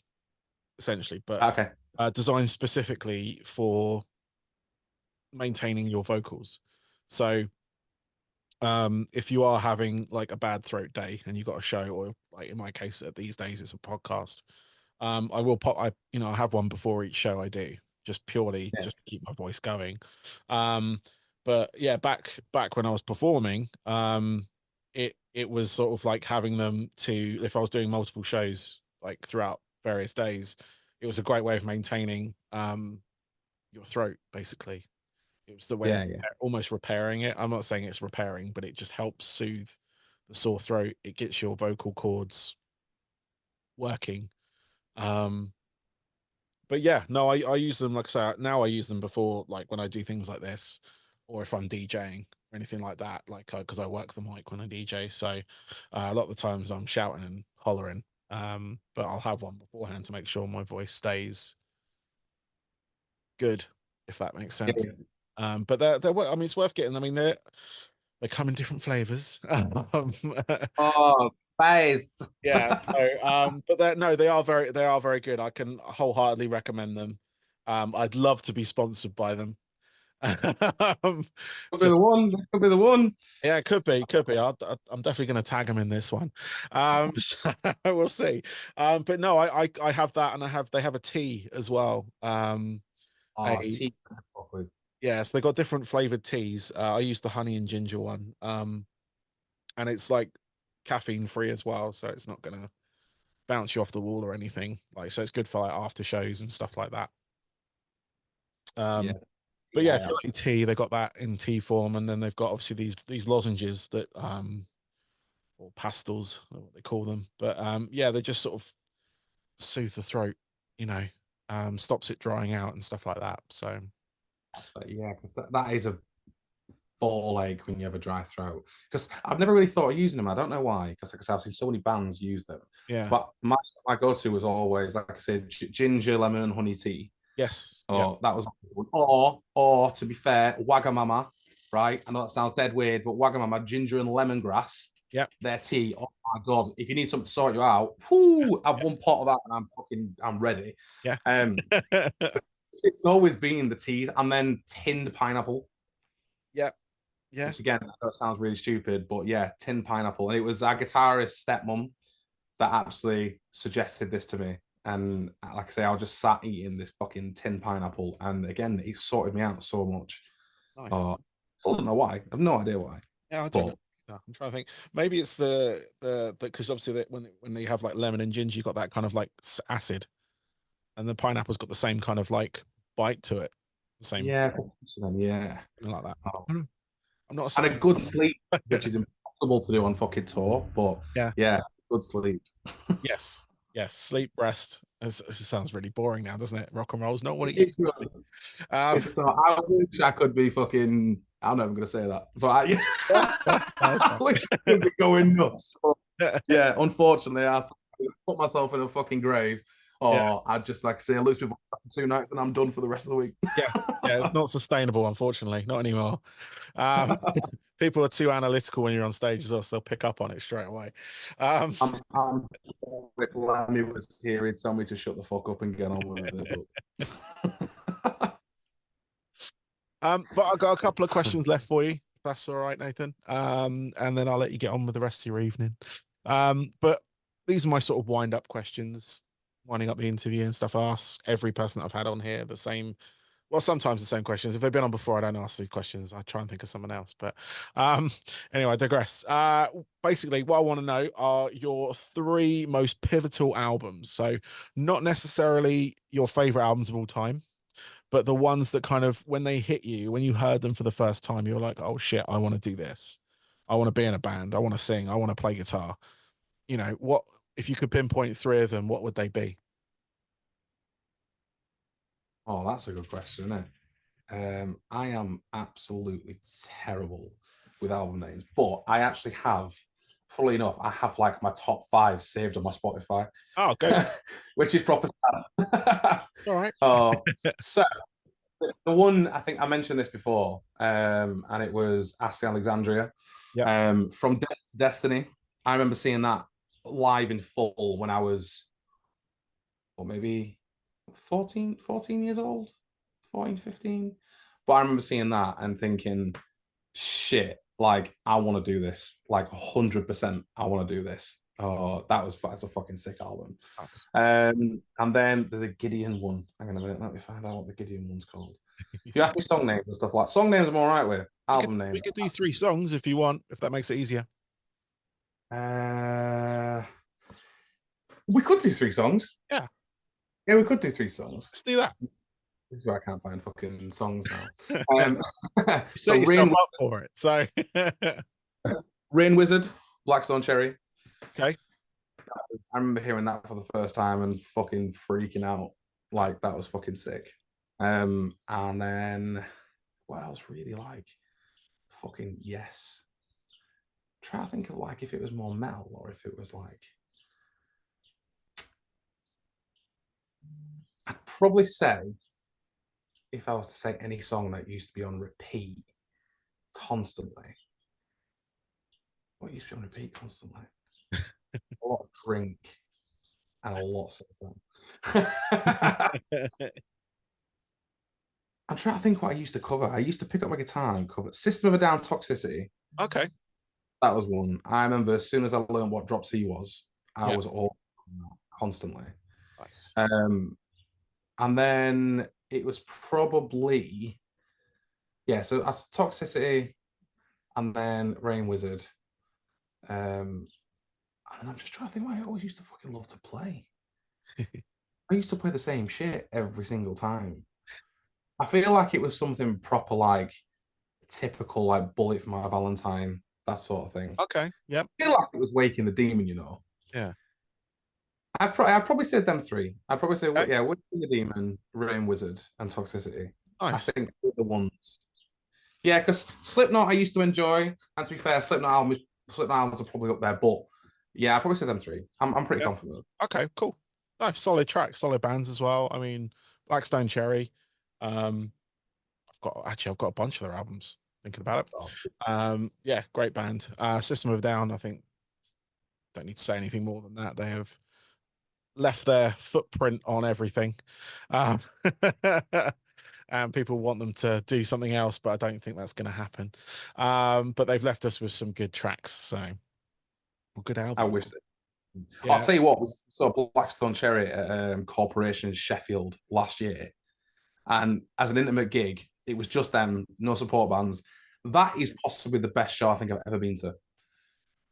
essentially, but okay. designed specifically for maintaining your vocals. So if you are having like a bad throat day and you've got a show, or like in my case these days it's a podcast, I will pop I have one before each show I do, just purely Yeah. just to keep my voice going. um but yeah, back when I was performing, it was sort of like having them to, if I was doing multiple shows like throughout various days, it was a great way of maintaining your throat, basically. It was the way of Yeah, yeah. almost repairing it. I'm not saying it's repairing, but it just helps soothe the sore throat. It gets your vocal cords working. Um, but yeah, no, I use them, like I say, now I use them before, like when I do things like this, or if I'm DJing or anything like that, like because I work the mic when I DJ. So a lot of the times I'm shouting and hollering. But I'll have one beforehand to make sure my voice stays good, if that makes Yeah, sense. yeah. But I mean, it's worth getting. I mean, they come in different flavors. Oh, face. Yeah. So, but no, they are very good. I can wholeheartedly recommend them. I'd love to be sponsored by them. Um, Could be the just one. Could be the one. yeah, it could be. I'm definitely going to tag them in this one. So we'll see. But no, I have that, and they have a tea as well. Oh, A tea. Fuck with. Yeah, so they got different flavored teas. I use the honey and ginger one. And it's like caffeine free as well, so it's not gonna bounce you off the wall or anything. Like, so it's good for like after shows and stuff like that. Yeah. But yeah, Yeah, if yeah. you like tea, they got that in tea form, and then they've got obviously these lozenges that or pastels, I don't know what they call them. But yeah, they just sort of soothe the throat, you know, stops it drying out and stuff like that. So Yeah, because that is a ball ache when you have a dry throat. Because I've never really thought of using them. I don't know why. Because like I said, I've seen so many bands use them. yeah, But my go-to was always, like I said, ginger, lemon, and honey tea. yes, yeah, Oh, that was or to be fair, Wagamama, right? I know that sounds dead weird, but Wagamama, ginger and lemongrass, yeah, their tea. Oh my god! If you need something to sort you out, whoo, have one pot of that, and I'm ready. yeah, Um, it's always been the teas, and then tinned pineapple, yeah, yeah. which again, I know it sounds really stupid, but yeah, tinned pineapple, and it was our guitarist stepmom that actually suggested this to me. And like I say, I was just sat eating this fucking tin pineapple, and again, it sorted me out so much. Nice. I don't know why. I have no idea why. Yeah, I don't know. But No, I'm trying to think. Maybe it's the because obviously when they have like lemon and ginger, you got that kind of like acid. and the pineapple's got the same kind of like bite to it, the same Yeah, yeah. something like that. Oh. I'm not a And a spicy good fan. sleep, which is impossible to do on fucking tour, but Yeah. yeah, good sleep. Yes. Yes. Sleep, rest. This sounds really boring now, doesn't it? Rock and roll's not what it used It's to not. be. Um, It's not. I wish I could be fucking. I'm not even gonna say that, but I wish I could be going nuts. But yeah, unfortunately, I put myself in a fucking grave, Yeah. or I'd just like say, I lose people for 2 nights and I'm done for the rest of the week. Yeah. Yeah. It's not sustainable, unfortunately. Not anymore. Um, people are too analytical when you're on stage as well, so they'll pick up on it straight away. I'm if Lammy was here, he'd tell me to shut the fuck up and get on with it. But But I've got a couple of questions left for you, if that's all right, Nathan. And then I'll let you get on with the rest of your evening. But these are my sort of wind up questions, winding up the interview and stuff. I ask every person that I've had on here the same, well, sometimes the same questions. If they've been on before, I don't ask these questions. I try and think of someone else. But anyway, I digress. Basically, what I want to know are your three most pivotal albums. So not necessarily your favorite albums of all time, but the ones that kind of when they hit you, when you heard them for the first time, you're like, oh shit, I want to do this. I want to be in a band. I want to sing. I want to play guitar. You know, what if you could pinpoint three of them, what would they be? oh, that's a good question, isn't it? I am absolutely terrible with album names, but I actually have, funnily enough, I have like my top 5 saved on my Spotify, Oh, go for it. which is proper sad. All right. So the one I think I mentioned this before, and it was Asking Alexandria, Yeah. from Death to Destiny. I remember seeing that live in full when I was, or maybe 14 years old, 14, 15. But I remember seeing that and thinking, shit, like I want to do this, like 100%. I want to do this. Oh, that's a fucking sick album. Nice. And then there's a Gideon one. Hang on a minute, let me find out what the Gideon one's called. If you ask me song names and stuff like song names, I'm all right with. We could Album we names, could do three songs if you want, if that makes it easier. uh, we could do 3 songs. Yeah, Yeah, we could do 3 songs. let's do that. This is where I can't find fucking songs now. You Um, set so yourself up for it. So Rain Wizard, Blackstone Cherry. okay. I remember hearing that for the first time and fucking freaking out. Like that was fucking sick. And then what else really like? Fucking yes. Try to think of like if it was more metal or if it was like. I'd probably say if I was to say any song that used to be on repeat constantly. What used to be on repeat constantly? A lot of drink and a lot since then. I'm trying to think what I used to cover. I used to pick up my guitar and cover System of a Down Toxicity. Okay. That was one. I remember as soon as I learned what Drop C was, I Yeah. was all constantly. Nice. And then it was probably, yeah, so that's Toxicity and then Rain Wizard. And I'm just trying to think what I always used to fucking love to play. I used to play the same shit every single time. I feel like it was something proper, like typical, like Bullet for My Valentine, that sort of thing. Okay. Yep. I feel like it was Waking the Demon, you know. Yeah. I'd probably say them three. I'd probably say, Okay. yeah, Waking the Demon, Rain Wizard, and Toxicity. I Nice. think they're the ones. Yeah, because Slipknot I used to enjoy, and to be fair, Slipknot albums are probably up there, but yeah, I'd probably say them three. I'm pretty Yeah. confident. Okay. Cool. Nice. Solid track. Solid bands as well. I mean, Blackstone Cherry. I've got a bunch of their albums. Thinking about Oh, it. Yeah, great band. System of a Down. I think don't need to say anything more than that. They have left their footprint on everything. Um, and people want them to do something else, but I don't think that's going to happen. But they've left us with some good tracks, so good I album. wish that. I'll Yeah. tell you what, we saw Blackstone Cherry at Corporation in Sheffield last year. And as an intimate gig, it was just them, no support bands. That is possibly the best show I think I've ever been to.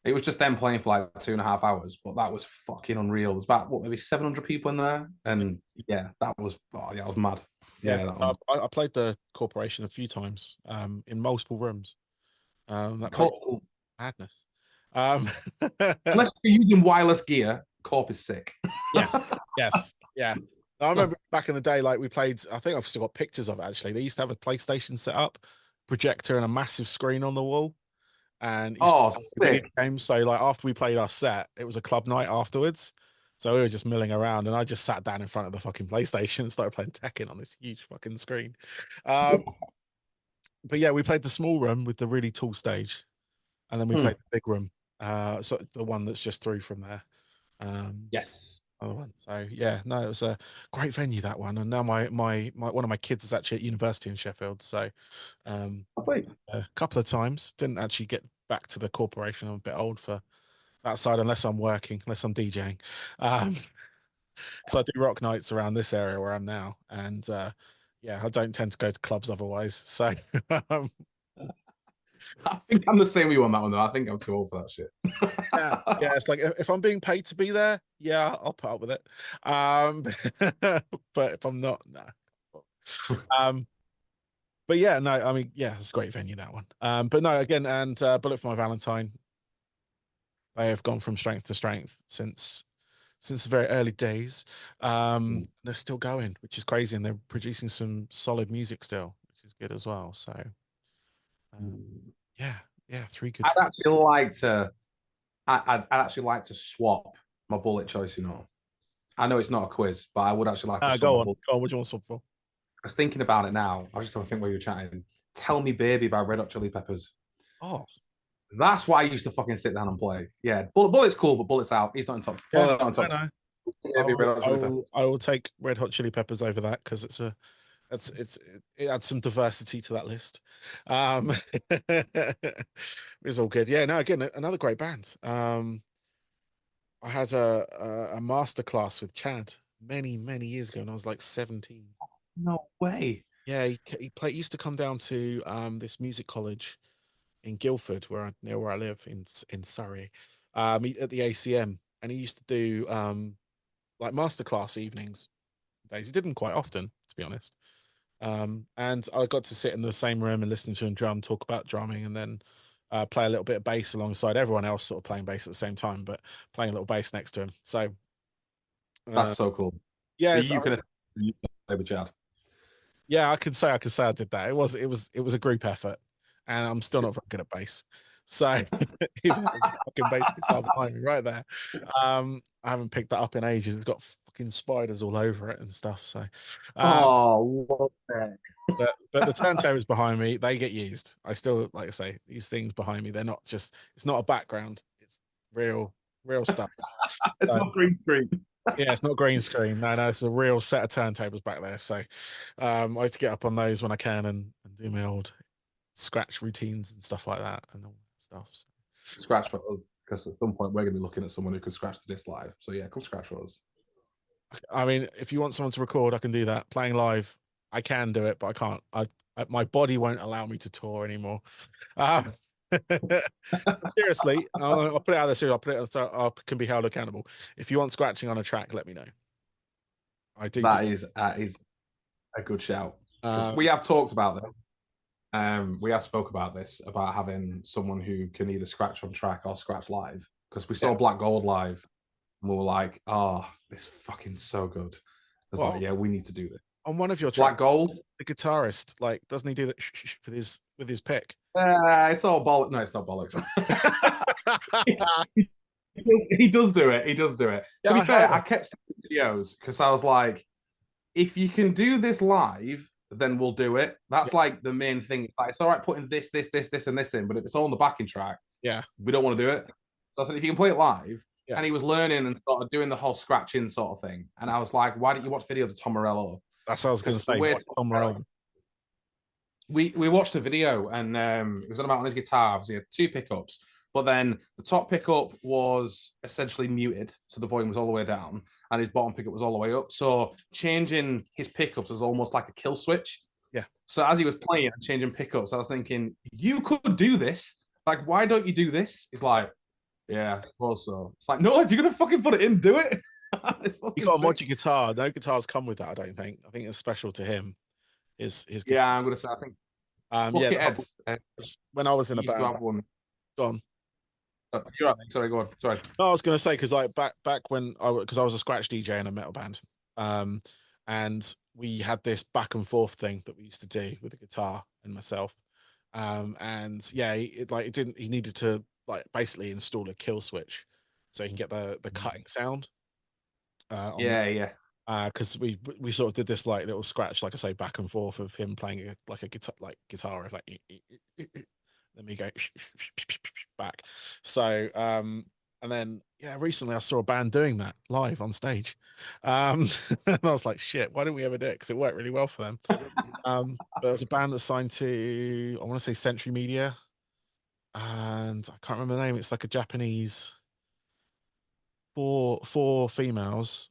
It was just them playing for like 2.5 hours, but that was fucking unreal. There's about what, maybe 700 people in there, and yeah, that was that was mad. Yeah, Yeah, that was I played the Corporation a few times, in multiple rooms. That place cool. madness. Unless you're using wireless gear, Corp is sick. Yes, yes, yeah. I remember back in the day, like we played. I think I've still got pictures of it. Actually, they used to have a PlayStation set up, projector, and a massive screen on the wall, and used to Oh, play video sick. games. So, like after we played our set, it was a club night afterwards. So we were just milling around, and I just sat down in front of the fucking PlayStation and started playing Tekken on this huge fucking screen. Um, but yeah, we played the small room with the really tall stage, and then we Hmm. played the big room, so the one that's just through from there. Um, Yes. other one. So yeah, no, it was a great venue, that one. And now my one of my kids is actually at university in Sheffield. So I played. a couple of times didn't actually get back to the Corporation. I'm a bit old for that side unless I'm working, unless I'm DJing. Um, because I do rock nights around this area where I'm now, and yeah, I don't tend to go to clubs otherwise. So um, I think I'm the same with you on that one, though. I think I'm too old for that shit. yeah, yeah, it's like if I'm being paid to be there, yeah, I'll put up with it. Um, but if I'm not, no. Um, but yeah, no, I mean, yeah, it's a great venue, that one. But no, again, and Bullet for My Valentine, they have gone from strength to strength since the very early days. They're still going, which is crazy, and they're producing some solid music still, which is good as well. So yeah, yeah, three good. I'd actually like to. I'd actually like to swap my bullet choice. You know, I know it's not a quiz, but I would actually like to swap Go my on, bullet. go on. What do you want to swap for? I was thinking about it now. I was just having to think while you were chatting. Tell Me Baby by Red Hot Chili Peppers. Oh, That's why I used to fucking sit down and play. Yeah, Bullet's cool, but Bullet's out. He's not in top. yeah, Not in I top. know. Baby, Red Hot Chili Peppers. I will take Red Hot Chili Peppers over that because it adds some diversity to that list. Um, it's all good. Yeah, no, again, another great band. I had a master class with Chad many years ago, and I was like 17. No way. Yeah, he used to come down to this music college in Guildford, near where I live in Surrey, at the ACM, and he used to do like masterclass evenings days. He did them quite often, to be honest. And I got to sit in the same room and listen to him drum, talk about drumming, and then play a little bit of bass alongside everyone else, sort of playing bass at the same time, but playing a little bass next to him. So That's uh, so cool. yeah, So you can play with Chad. yeah, I can say I did that. It was a group effort, and I'm still not very good at bass. So even though the fucking bass guitar behind me right there, I haven't picked that up in ages. It's got fucking spiders all over it and stuff. So, um, Oh, what the but the turntables behind me, they get used. I still, like I say, these things behind me, they're not just, it's not a background, it's real stuff. It's So, not green screen. yeah, it's not green screen. No, it's a real set of turntables back there. So I have to get up on those when I can and do my old scratch routines and stuff like that and all that stuff. So, Scratch for us, because at some point we're going to be looking at someone who could scratch the disc live. So yeah, come scratch for us. I mean, if you want someone to record, I can do that. Playing live, I can do it, but I can't. My body won't allow me to tour anymore. Um, seriously, I'll put it out there. Seriously, I'll put it. I can be held accountable. If you want scratching on a track, let me know. I do. That is a good shout, because we Um, have talked about this. We have spoke about this about having someone who can either scratch on track or scratch live, because we saw yeah. Black Gold live and we were like, oh, this fucking so good. It's like, Well, yeah, we need to do this. on one of your Black tracks, Gold. the guitarist, like, doesn't he do that with his pick? It's all bollocks. No, it's not bollocks. He does do it. He does do it. Yeah, To be I fair, heard I it. kept seeing videos because I was like, if you can do this live, then we'll do it. That's Yeah, like the main thing. It's like, it's all right putting this, and this in, but if it's all on the backing track, yeah, we don't want to do it. So I said, if you can play it live, yeah. and he was learning and sort of doing the whole scratching sort of thing. And I was like, why don't you watch videos of Tom Morello? That's what I was going to Because the say. way Watch Tom Morello. we watched a video, and it was about on his guitar. Obviously, he had two pickups, but then the top pickup was essentially muted, so the volume was all the way down, and his bottom pickup was all the way up. So changing his pickups was almost like a kill switch. Yeah, So as he was playing and changing pickups, I was thinking, you could do this. Like, why don't you do this? He's like, Yeah, also it's like, no, if you're gonna fucking put it in, do it. It's You fucking got to mod sick. your guitar. No guitars come with that, I don't think. I think it's special to him. His Yeah, guitar. I'm gonna say I think Yeah, the whole, Bucketheads when I was in a used to band, have one. gone. You're right, mate. Sorry, go on. Sorry. No, I was going to say because like back when because I was a scratch DJ in a metal band, um, and we had this back and forth thing that we used to do with the guitar and myself, and yeah, it didn't. He needed to like basically install a kill switch so he can get the cutting sound on that. Yeah, yeah. Because we sort of did this like little scratch, like I say, back and forth of him playing like a guitar of like let me go back. So and then yeah, recently I saw a band doing that live on stage. And I was like, shit, why didn't we ever do it? Because it worked really well for them. But there was a band that signed to, I want to say Century Media, and I can't remember the name. It's like a Japanese four females.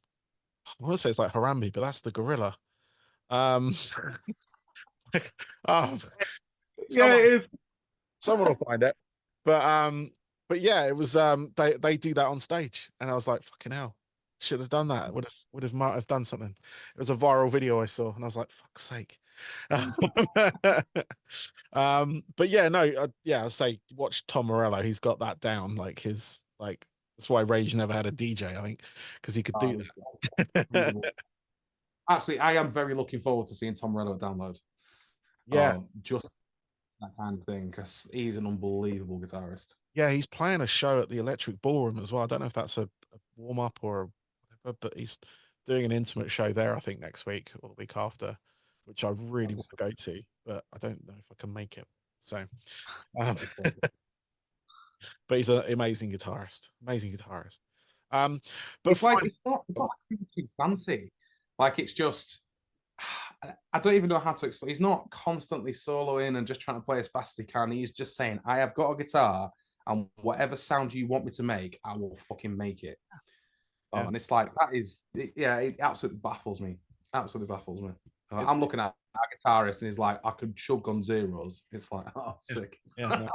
I want to say it's like Harambe, but that's the gorilla. Um, oh, Yeah, it someone is. someone will find it. But yeah, it was they do that on stage, and I was like, fucking hell, should have done that. Might have done something. It was a viral video I saw, and I was like, fuck's sake. But yeah, no, yeah, I say watch Tom Morello. He's got that down. Like his like that's why Rage never had a DJ, I think, because he could do Unbelievable. that. Actually, I am very looking forward to seeing Tom Morello at Download. Yeah, Just that kind of thing, because he's an unbelievable guitarist. yeah, he's playing a show at the Electric Ballroom as well. I don't know if that's a warm up or whatever, but he's doing an intimate show there, I think, next week or the week after, which I really want That's to go to, but I don't know if I can make it. So, um, but he's an amazing guitarist, amazing guitarist. Um, but It's like finally, it's not like too fancy. Like it's just I don't even know how to explain. He's not constantly soloing and just trying to play as fast as he can. He's just saying, I have got a guitar and whatever sound you want me to make, I will fucking make it. yeah, And it's like that is yeah, it absolutely baffles me. Absolutely baffles me. it, I'm looking at a guitarist and he's like, I could chug on zeros. It's like, oh, yeah, sick. yeah, no,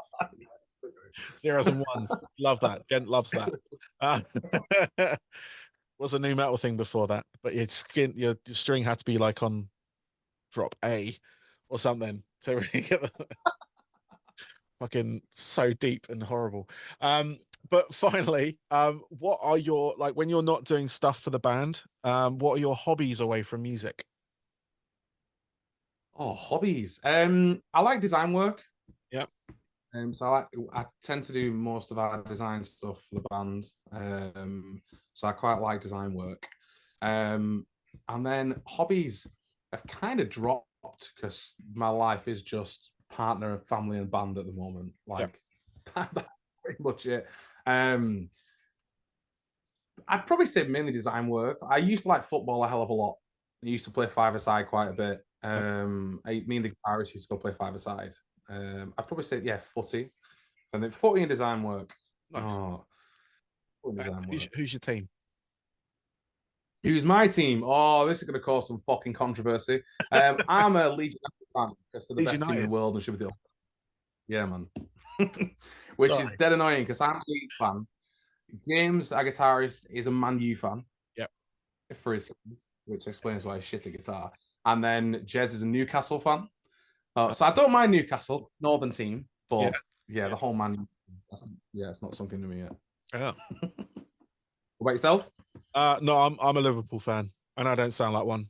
zeros and ones. Love that. Gent loves that. Uh, was a new metal thing before that, but your string had to be like on drop A or something to really get the fucking so deep and horrible. But finally, what are your like when you're not doing stuff for the band? What are your hobbies away from music? Oh, hobbies. I like design work. Yeah, So I tend to do most of our design stuff for the band. So I quite like design work. Um, and then hobbies have kind of dropped because my life is just partner, family, and band at the moment. yeah, Like that's pretty much it. Um, I'd probably say mainly design work. I used to like football a hell of a lot. I used to play five-a-side quite a bit. yeah. Me and the guitarist used to go play five-a-side. I'd probably say yeah, footy. And then footy and design work. Nice. Oh, footy and design work. Who's your team? Who's my team? Oh, this is going to cause some fucking controversy. I'm a Leeds United fan because they're the Leeds best team in the United. world and should be the yeah, man. Which is Sorry. dead annoying because I'm a Leeds fan. James, our guitarist, is a Man U fan Yep. for his sins, which explains why he's shit at guitar. And then Jez is a Newcastle fan. So I don't mind Newcastle, Northern team, Yeah. but yeah, the whole Man. Yeah, it's not something to me yet. Yeah. What about yourself? No, I'm a Liverpool fan, and I don't sound like one.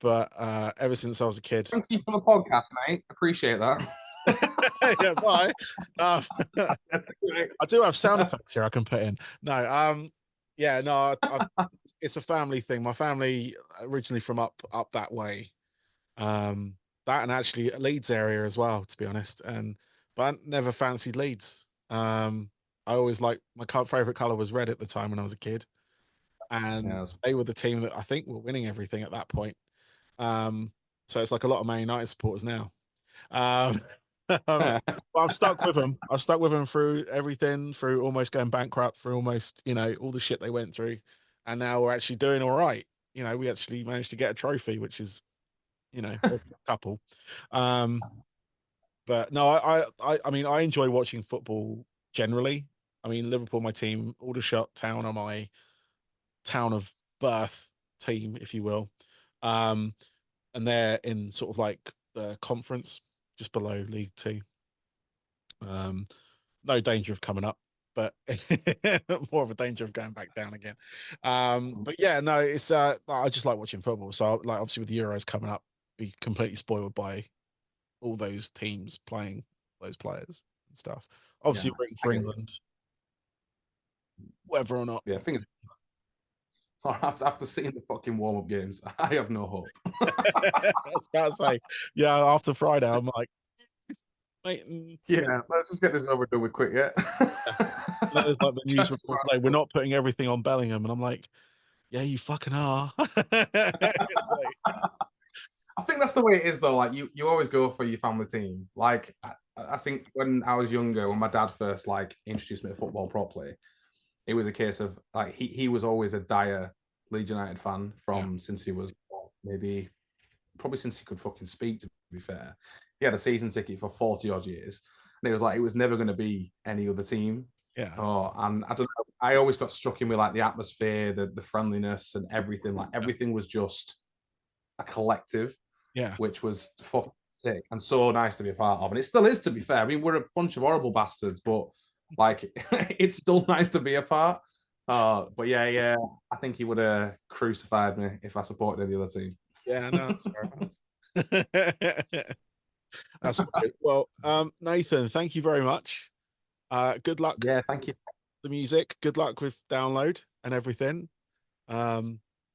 But ever since I was a kid, Thank you for the podcast, mate. Appreciate that. yeah, bye. Um, That's great. I do have sound effects here I can put in. No, yeah, no, it's a family thing. My family originally from up that way, that and actually Leeds area as well, to be honest. And but I never fancied Leeds. I always like my favorite color was red at the time when I was a kid, and Yeah, they were the team that I think were winning everything at that point. Um, so it's like a lot of Man United supporters now. Um, that's- but I've stuck with them. I've stuck with them through everything, through almost going bankrupt, through almost, all the shit they went through. And now we're actually doing all right. We actually managed to get a trophy, which is, a couple. Um, but no, I mean, I enjoy watching football generally. I mean, Liverpool, my team, Aldershot Town are my town of birth team, if you will. Um, and they're in sort of like the conference just below League Two. No danger of coming up, but more of a danger of going back down again. But yeah, no, it's I just like watching football. So like obviously with the Euros coming up, be completely spoiled by all those teams playing those players and stuff. Yeah, Obviously rooting I for get it. England, whether or not. Yeah, fingers. After seeing the fucking warm up games, I have no hope. I was about to say, yeah, after Friday, I'm like, mate, Yeah, let's just get this over and done with quick, yeah. and then there's like the news Just report today, we're not putting everything on Bellingham, and I'm like, yeah, you fucking are. It's like, I think that's the way it is though. Like you always go for your family team. Like I think when I was younger, when my dad first like introduced me to football properly, it was a case of like he was always a dire Leeds United fan yeah, from since he was maybe probably since he could fucking speak. To be fair, he had a season ticket for 40 odd years, and it was like it was never going to be any other team. yeah, Oh, and I don't know. I always got struck in with like the atmosphere, the friendliness, and everything. Like yeah, everything was just a collective, yeah, which was fucking sick and so nice to be a part of. And it still is, to be fair. I mean, we're a bunch of horrible bastards, but like, it's still nice to be a part. But yeah, I think he would have crucified me if I supported any other team. yeah. No, that's fair enough. That's good. Well, Nathan, thank you very much. Good luck Yeah, thank you. with the music. Good luck with download and everything. I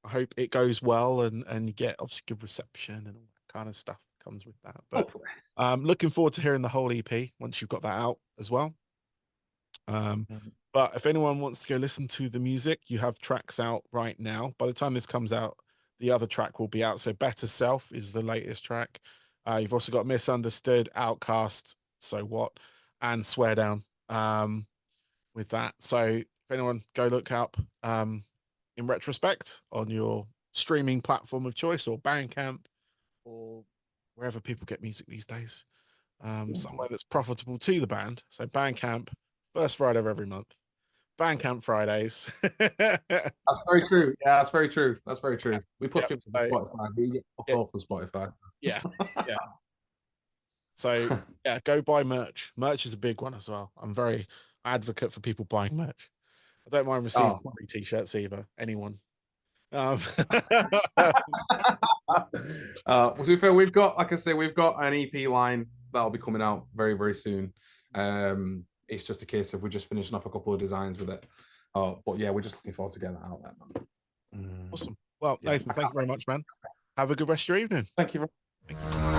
hope it goes well and you get obviously good reception and all that kind of stuff comes with that. But Hopefully. looking forward to hearing the whole EP once you've got that out as well. Um, Mhm. but if anyone wants to go listen to the music, you have tracks out right now. By the time this comes out, the other track will be out. So Better Self is the latest track. You've also got Misunderstood, Outcast, So What, and Swear Down with that. So if anyone go look up in retrospect on your streaming platform of choice or Bandcamp or wherever people get music these days, somewhere that's profitable to the band. So Bandcamp, first Friday of every month. Bandcamp Fridays. That's very true. Yeah, that's very true. That's very true. We push Yep. people to So, Spotify. We get fuck yeah, off for Spotify. yeah, yeah. So yeah, go buy merch. Merch is a big one as well. I'm very advocate for people buying merch. I don't mind receiving Oh, free t-shirts either. Anyone. Um, to be fair, we've got, like I say, we've got an EP line that'll be coming out very, very soon. It's just a case of we're just finishing off a couple of designs with it. But yeah, we're just looking forward to getting that out there, man. awesome. Well, Yeah, Nathan, thank you very much, man. Have a good rest of your evening. thank you. Thank you.